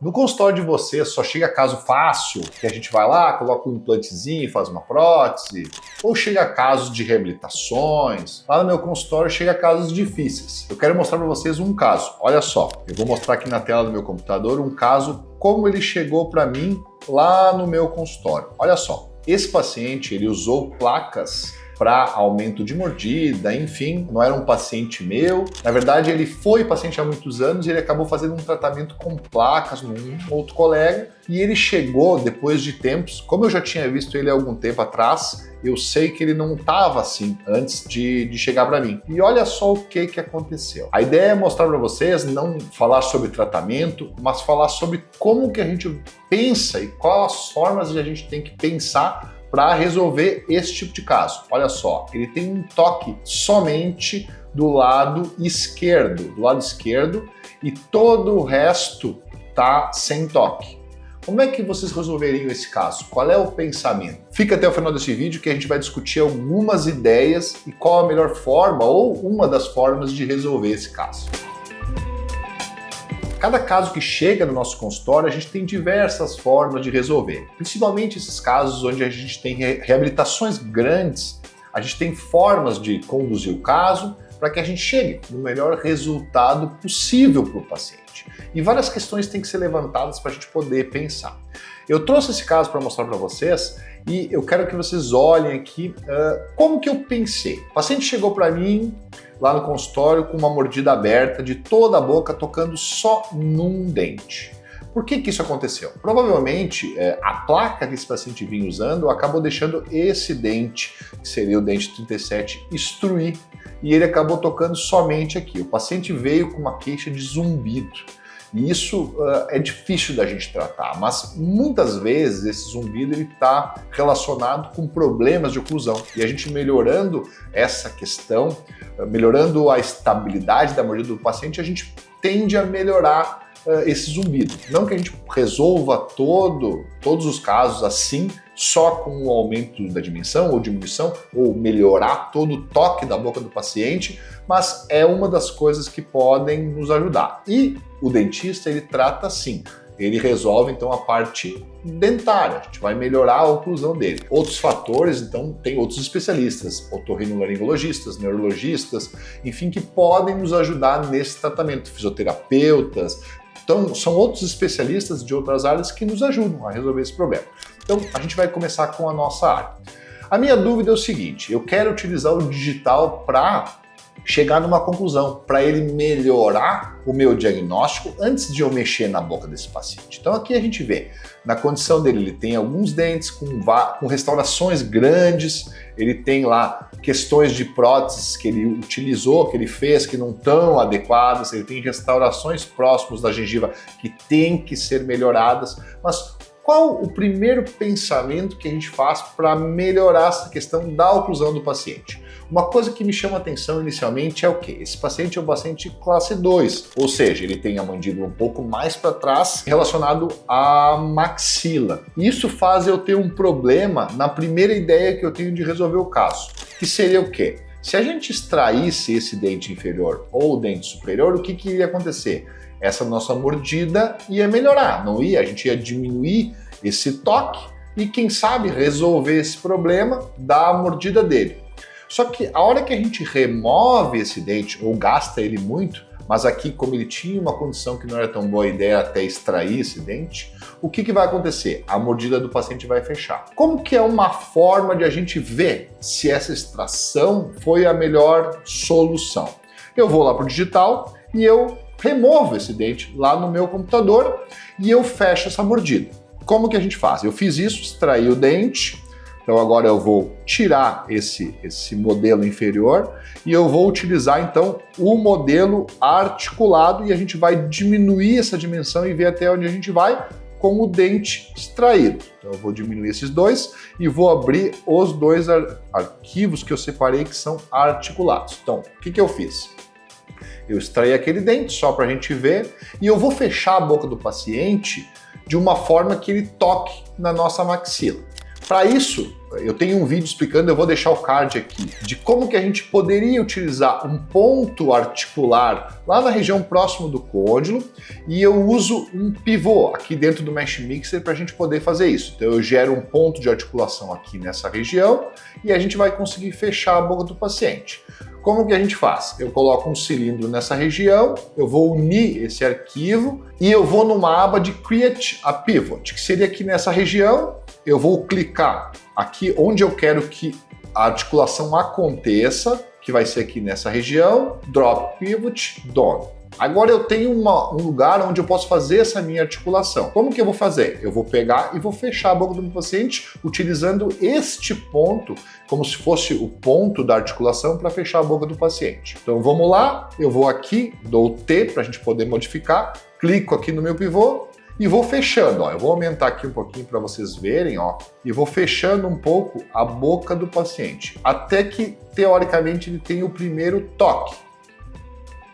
No consultório de vocês só chega caso fácil, que a gente vai lá, coloca um implantezinho e faz uma prótese, ou chega casos de reabilitações? Lá no meu consultório chega casos difíceis. Eu quero mostrar para vocês um caso. Olha só, eu vou mostrar aqui na tela do meu computador um caso, como ele chegou para mim lá no meu consultório. Olha só, esse paciente ele usou placas para aumento de mordida, enfim, não era um paciente meu. Na verdade, ele foi paciente há muitos anos e ele acabou fazendo um tratamento com placas num outro colega e ele chegou depois de tempos, como eu já tinha visto ele há algum tempo atrás, eu sei que ele não estava assim antes de chegar para mim. E olha só o que aconteceu. A ideia é mostrar para vocês, não falar sobre tratamento, mas falar sobre como que a gente pensa e quais as formas que a gente tem que pensar para resolver esse tipo de caso. Olha só, ele tem um toque somente do lado esquerdo, e todo o resto tá sem toque. Como é que vocês resolveriam esse caso? Qual é o pensamento? Fica até o final desse vídeo que a gente vai discutir algumas ideias e qual a melhor forma ou uma das formas de resolver esse caso. Cada caso que chega no nosso consultório, a gente tem diversas formas de resolver. Principalmente esses casos onde a gente tem reabilitações grandes, a gente tem formas de conduzir o caso para que a gente chegue no melhor resultado possível para o paciente. E várias questões têm que ser levantadas para a gente poder pensar. Eu trouxe esse caso para mostrar para vocês e eu quero que vocês olhem aqui como que eu pensei. O paciente chegou para mim lá no consultório com uma mordida aberta de toda a boca, tocando só num dente. Por que isso aconteceu? Provavelmente a placa que esse paciente vinha usando acabou deixando esse dente, que seria o dente 37, obstruir, e ele acabou tocando somente aqui. O paciente veio com uma queixa de zumbido. E isso é difícil da gente tratar, mas muitas vezes esse zumbido está relacionado com problemas de oclusão. E a gente melhorando essa questão, melhorando a estabilidade da mordida do paciente, a gente tende a melhorar esse zumbido. Não que a gente resolva todos os casos assim, só com o aumento da dimensão ou diminuição, ou melhorar todo o toque da boca do paciente, mas é uma das coisas que podem nos ajudar. E o dentista, ele trata assim, ele resolve então a parte dentária, a gente vai melhorar a oclusão dele. Outros fatores, então, tem outros especialistas, otorrinolaringologistas, neurologistas, enfim, que podem nos ajudar nesse tratamento, fisioterapeutas. Então, são outros especialistas de outras áreas que nos ajudam a resolver esse problema. Então, a gente vai começar com a nossa área. A minha dúvida é o seguinte, eu quero utilizar o digital para chegar numa conclusão, para ele melhorar o meu diagnóstico antes de eu mexer na boca desse paciente. Então aqui a gente vê, na condição dele, ele tem alguns dentes com restaurações grandes, ele tem lá questões de próteses que ele utilizou, que ele fez, que não estão adequadas, ele tem restaurações próximas da gengiva que tem que ser melhoradas, mas qual o primeiro pensamento que a gente faz para melhorar essa questão da oclusão do paciente? Uma coisa que me chama a atenção inicialmente é o quê? Esse paciente é um paciente classe 2, ou seja, ele tem a mandíbula um pouco mais para trás relacionado à maxila. Isso faz eu ter um problema na primeira ideia que eu tenho de resolver o caso, que seria o quê? Se a gente extraísse esse dente inferior ou o dente superior, o que iria acontecer? Essa nossa mordida ia melhorar, não ia? A gente ia diminuir esse toque e, quem sabe, resolver esse problema da mordida dele. Só que a hora que a gente remove esse dente ou gasta ele muito, mas aqui, como ele tinha uma condição que não era tão boa ideia até extrair esse dente, o que vai acontecer? A mordida do paciente vai fechar. Como que é uma forma de a gente ver se essa extração foi a melhor solução? Eu vou lá para o digital e eu removo esse dente lá no meu computador e eu fecho essa mordida. Como que a gente faz? Eu fiz isso, extraí o dente, então agora eu vou tirar esse modelo inferior e eu vou utilizar então o modelo articulado e a gente vai diminuir essa dimensão e ver até onde a gente vai com o dente extraído. Então eu vou diminuir esses dois e vou abrir os dois arquivos que eu separei que são articulados. Então, o que eu fiz? Eu extraí aquele dente só para a gente ver e eu vou fechar a boca do paciente de uma forma que ele toque na nossa maxila. Para isso, eu tenho um vídeo explicando, eu vou deixar o card aqui, de como que a gente poderia utilizar um ponto articular lá na região próximo do côndilo, e eu uso um pivô aqui dentro do Mesh Mixer para a gente poder fazer isso. Então eu gero um ponto de articulação aqui nessa região e a gente vai conseguir fechar a boca do paciente. Como que a gente faz? Eu coloco um cilindro nessa região, eu vou unir esse arquivo e eu vou numa aba de Create a Pivot, que seria aqui nessa região. Eu vou clicar aqui onde eu quero que a articulação aconteça, que vai ser aqui nessa região, Drop Pivot, Done. Agora eu tenho um lugar onde eu posso fazer essa minha articulação. Como que eu vou fazer? Eu vou pegar e vou fechar a boca do meu paciente utilizando este ponto, como se fosse o ponto da articulação para fechar a boca do paciente. Então vamos lá, eu vou aqui, dou o T para a gente poder modificar, clico aqui no meu pivô e vou fechando. Ó. Eu vou aumentar aqui um pouquinho para vocês verem, ó, e vou fechando um pouco a boca do paciente, até que teoricamente ele tenha o primeiro toque.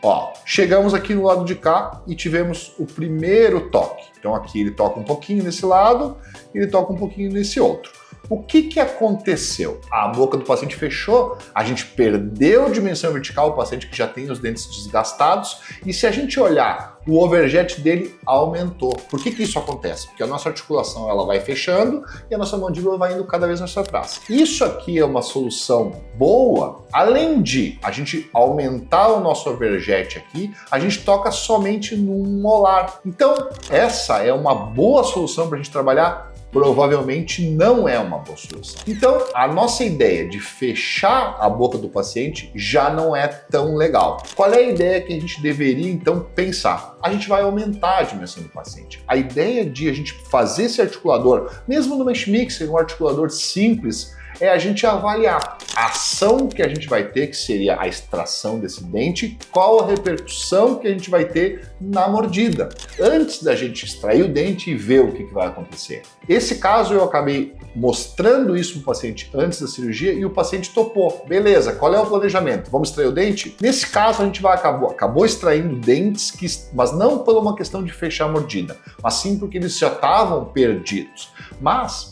Ó, chegamos aqui no lado de cá e tivemos o primeiro toque. Então aqui ele toca um pouquinho nesse lado, ele toca um pouquinho nesse outro. O que aconteceu? A boca do paciente fechou, a gente perdeu dimensão vertical, o paciente que já tem os dentes desgastados, e se a gente olhar, o overjet dele aumentou. Por que isso acontece? Porque a nossa articulação ela vai fechando e a nossa mandíbula vai indo cada vez mais para trás. Isso aqui é uma solução boa, além de a gente aumentar o nosso overjet aqui, a gente toca somente num molar. Então, essa é uma boa solução para a gente trabalhar. Provavelmente não é uma boa solução. Então, a nossa ideia de fechar a boca do paciente já não é tão legal. Qual é a ideia que a gente deveria, então, pensar? A gente vai aumentar a dimensão do paciente. A ideia de a gente fazer esse articulador, mesmo no Mesh Mixer, um articulador simples, é a gente avaliar a ação que a gente vai ter, que seria a extração desse dente, qual a repercussão que a gente vai ter na mordida, antes da gente extrair o dente e ver o que vai acontecer. Esse caso eu acabei mostrando isso para o paciente antes da cirurgia e o paciente topou. Beleza, qual é o planejamento? Vamos extrair o dente? Nesse caso a gente acabou extraindo dentes, mas não por uma questão de fechar a mordida, mas sim porque eles já estavam perdidos. Mas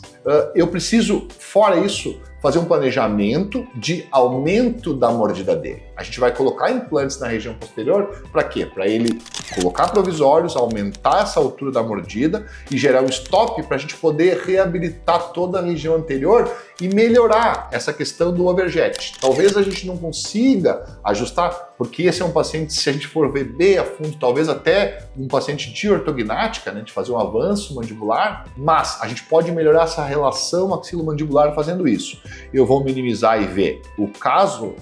eu preciso, fora isso, fazer um planejamento de aumento da mordida dele. A gente vai colocar implantes na região posterior, para quê? Para ele colocar provisórios, aumentar essa altura da mordida e gerar um stop para a gente poder reabilitar toda a região anterior e melhorar essa questão do overjet. Talvez a gente não consiga ajustar, porque esse é um paciente, se a gente for ver bem a fundo, talvez até um paciente de ortognática, né, de fazer um avanço mandibular, mas a gente pode melhorar essa relação maxilomandibular fazendo isso. Eu vou minimizar e ver o caso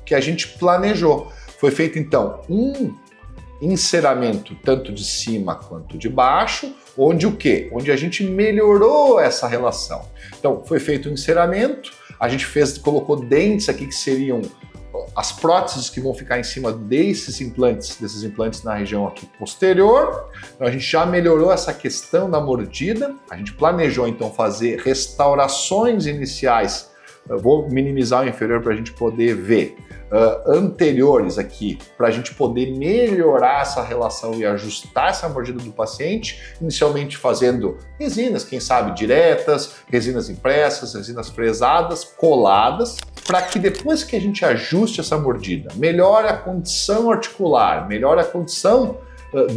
que a gente planejou. Foi feito então um enceramento tanto de cima quanto de baixo, onde o quê? Onde a gente melhorou essa relação. Então foi feito um enceramento, a gente colocou dentes aqui que seriam as próteses que vão ficar em cima desses implantes na região aqui posterior. Então a gente já melhorou essa questão da mordida, a gente planejou então fazer restaurações iniciais. Eu vou minimizar o inferior para a gente poder ver anteriores aqui, para a gente poder melhorar essa relação e ajustar essa mordida do paciente, inicialmente fazendo resinas, quem sabe diretas, resinas impressas, resinas fresadas, coladas, para que depois que a gente ajuste essa mordida, melhore a condição articular, melhore a condição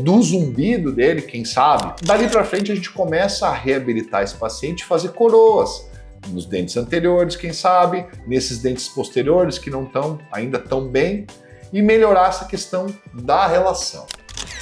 do zumbido dele, quem sabe, dali para frente a gente começa a reabilitar esse paciente e fazer coroas nos dentes anteriores, quem sabe, nesses dentes posteriores que não estão ainda tão bem, e melhorar essa questão da relação.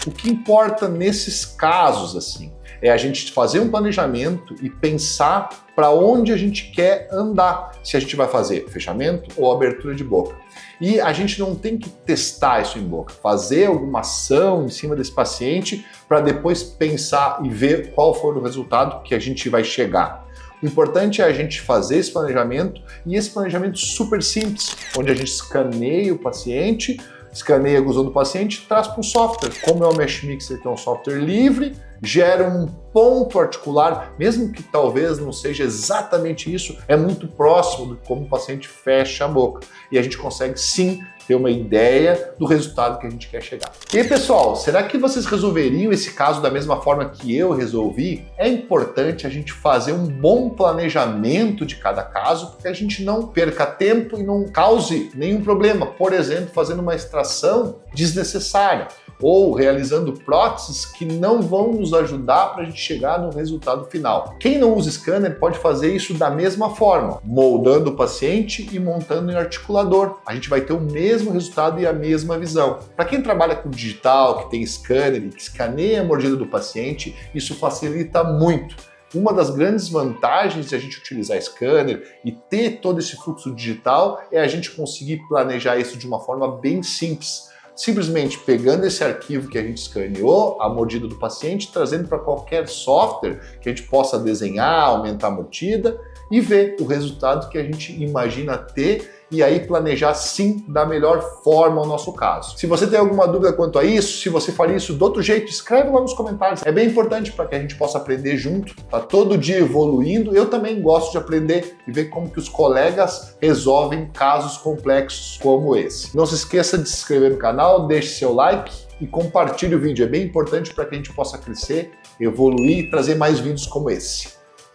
O que importa nesses casos assim é a gente fazer um planejamento e pensar para onde a gente quer andar, se a gente vai fazer fechamento ou abertura de boca. E a gente não tem que testar isso em boca, fazer alguma ação em cima desse paciente para depois pensar e ver qual for o resultado que a gente vai chegar. O importante é a gente fazer esse planejamento, e esse planejamento super simples, onde a gente escaneia o paciente, escaneia a gusão do paciente e traz para um software. Como é o Mesh Mixer, que é um software livre, gera um ponto articular, mesmo que talvez não seja exatamente isso, é muito próximo de como o paciente fecha a boca. E a gente consegue sim ter uma ideia do resultado que a gente quer chegar. E aí, pessoal, será que vocês resolveriam esse caso da mesma forma que eu resolvi? É importante a gente fazer um bom planejamento de cada caso, para que a gente não perca tempo e não cause nenhum problema. Por exemplo, fazendo uma extração desnecessária ou realizando próteses que não vão nos ajudar para a gente chegar no resultado final. Quem não usa scanner pode fazer isso da mesma forma, moldando o paciente e montando em articulador. A gente vai ter o mesmo resultado e a mesma visão. Para quem trabalha com digital, que tem scanner e que escaneia a mordida do paciente, isso facilita muito. Uma das grandes vantagens de a gente utilizar scanner e ter todo esse fluxo digital é a gente conseguir planejar isso de uma forma bem simples. Simplesmente pegando esse arquivo que a gente escaneou, a mordida do paciente, trazendo para qualquer software que a gente possa desenhar, aumentar a mordida e ver o resultado que a gente imagina ter e aí planejar sim da melhor forma o nosso caso. Se você tem alguma dúvida quanto a isso, se você faria isso de outro jeito, escreve lá nos comentários. É bem importante para que a gente possa aprender junto, tá todo dia evoluindo. Eu também gosto de aprender e ver como que os colegas resolvem casos complexos como esse. Não se esqueça de se inscrever no canal, deixe seu like e compartilhe o vídeo. É bem importante para que a gente possa crescer, evoluir e trazer mais vídeos como esse.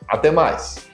Até mais!